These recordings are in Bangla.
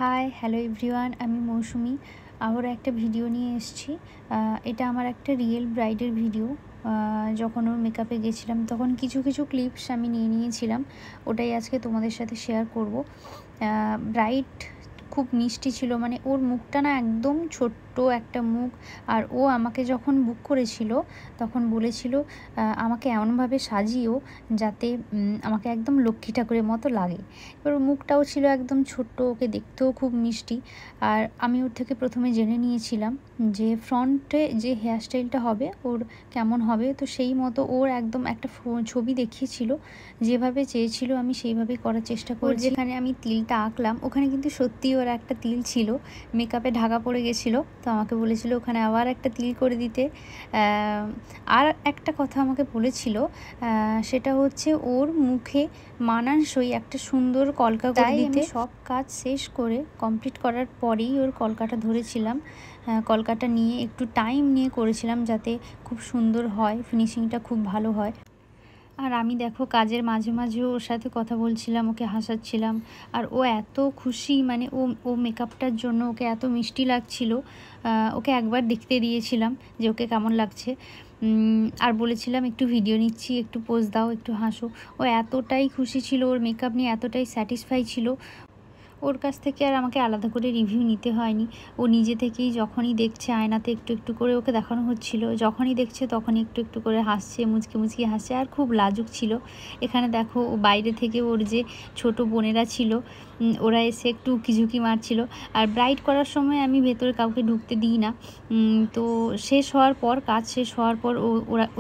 হাই হ্যালো এভরিওয়ান, আমি মৌসুমি আবারও একটা ভিডিও নিয়ে এসেছি। এটা আমার একটা রিয়েল ব্রাইডের ভিডিও। যখন ওর মেকআপে গেছিলাম তখন কিছু কিছু ক্লিপস আমি নিয়েছিলাম, ওটাই আজকে তোমাদের সাথে শেয়ার করব। ব্রাইড খুব মিষ্টি ছিল, মানে ওর মুখটা না একদম ছোট্ট একটা মুখ। আর ও আমাকে যখন বুক করেছিল তখন বলেছিল আমাকে এমনভাবে সাজিও যাতে আমাকে একদম লক্ষ্মী ঠাকুরের মতো লাগে। এবার ওর মুখটাও ছিল একদম ছোট্ট, ওকে দেখতেও খুব মিষ্টি। আর আমি ওর থেকে প্রথমে জেনে নিয়েছিলাম যে ফ্রন্টে যে হেয়ারস্টাইলটা হবে ওর কেমন হবে, তো সেই মতো ওর একদম একটা ছবি দেখিয়েছিল, যেভাবে চেয়েছিল আমি সেইভাবেই করার চেষ্টা করি। যেখানে আমি তিলটা আঁকলাম ওখানে কিন্তু সত্যি ওর একটা তিল ছিল, মেকআপে ঢাকা পড়ে গেছিলো, তো আমাকে বলেছিল ওখানে আবার একটা তিল করে দিতে। আর একটা কথা আমাকে বলেছিল, সেটা হচ্ছে ওর মুখে মানানসই একটা সুন্দর কলকা করে দিতে। সব কাজ শেষ করে কমপ্লিট করার পরেই ওর কলকাটা ধরেছিলাম। কলকাটা নিয়ে একটু টাইম নিয়ে করেছিলাম যাতে খুব সুন্দর হয়, ফিনিশিংটা খুব ভালো হয়। আর আমি দেখো কাজের মাঝে মাঝেও ওর সাথে কথা বলছিলাম, ওকে হাসাচ্ছিলাম। আর ও এত খুশি, মানে ও মেকআপটার জন্য ওকে এত মিষ্টি লাগছিল। ওকে একবার দেখতে দিয়েছিলাম যে ওকে কেমন লাগছে, আর বলেছিলাম একটু ভিডিও নিচ্ছি, একটু পোজ দাও, একটু হাসো। ও এতটাই খুশি ছিল, ওর মেকআপ নিয়ে এতটাই স্যাটিসফাই ছিল, ওর কাছ থেকে আর আমাকে আলাদা করে রিভিউ নিতে হয়নি। ও নিজে থেকেই যখনই দেখছে আয়নাতে একটু একটু করে ওকে দেখানো হচ্ছিল, যখনই দেখছে তখনই একটু একটু করে হাসছে, মুচকি মুচকি হাসছে, আর খুব লাজুক ছিল। এখানে দেখো ও বাইরে থেকে ওর যে ছোট বোনেরা ছিল ওরা এসে একটু উকিঝুঁকি মারছিল। আর ব্রাইড করার সময় আমি ভেতরে কাউকে ঢুকতে দিই না, তো শেষ হওয়ার পর, কাজ শেষ হওয়ার পর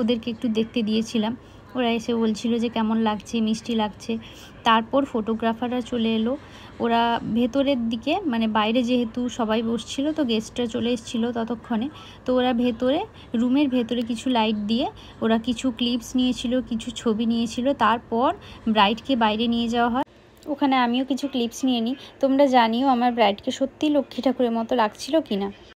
ওদেরকে একটু দেখতে দিয়েছিলাম। ওরা এসে বলছিল যে কেমন লাগছে, মিষ্টি লাগছে। তারপর ফটোগ্রাফাররা চলে এলো। ওরা ভেতরের দিকে, মানে বাইরে যেহেতু সবাই বসছিল তো গেস্টরা চলে এসেছিলো ততক্ষণে, তো ওরা ভেতরে রুমের ভেতরে কিছু লাইট দিয়ে ওরা কিছু ক্লিপস নিয়েছিল, কিছু ছবি নিয়েছিল। তারপর ব্রাইডকে বাইরে নিয়ে যাওয়া হয়, ওখানে আমিও কিছু ক্লিপস নিয়ে নিই। তোমরা জানিও আমার ব্রাইডকে সত্যি লক্ষ্মী ঠাকুরের মতো লাগছিল কি না।